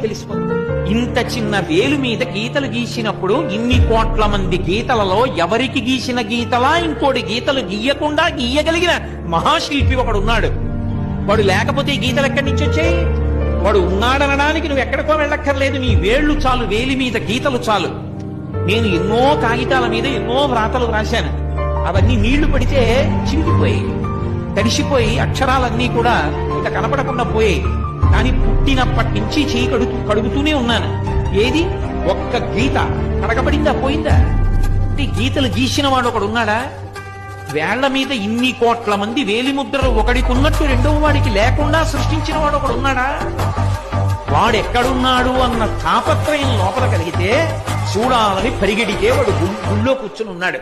తెలిసిపోతుంది. ఇంత చిన్న వేలు మీద గీతలు గీసినప్పుడు ఇన్ని కోట్ల మంది గీతలలో ఎవరికి గీసిన గీతలా ఇంకోటి గీతలు గీయకుండా గీయగలిగిన మహాశిల్పి ఒకడున్నాడు. వాడు లేకపోతే ఈ గీతలు ఎక్కడి నుంచి వచ్చాయి? వాడు ఉన్నాడనడానికి నువ్వు ఎక్కడికో వెళ్ళక్కర్లేదు. నీ వేళ్లు చాలు, వేలి మీద గీతలు చాలు. నేను ఎన్నో కాగితాల మీద ఎన్నో వ్రాతలు రాశాను. అవన్నీ నీళ్లు పడితే చింపిపోయి తడిసిపోయి అక్షరాలన్నీ కూడా ఇక కనపడకుండా పోయాయి. కానీ పుట్టినప్పటి నుంచి చేయి కడుగుతూనే ఉన్నాను. ఏది ఒక్క గీత కడగబడిందా, పోయిందా? గీతలు గీసిన వాడు ఒకడు ఉన్నాడా? వేళ్ల మీద ఇన్ని కోట్ల మంది వేలిముద్రలు ఒకడికి ఉన్నట్టు రెండవ వాడికి లేకుండా సృష్టించిన వాడు ఒకడు ఉన్నాడా? వాడెక్కడున్నాడు అన్న తాపత్రయం లోపల కలిగితే చూడాలని పరిగెడితే వాడు గుళ్ళో కూర్చుని ఉన్నాడు.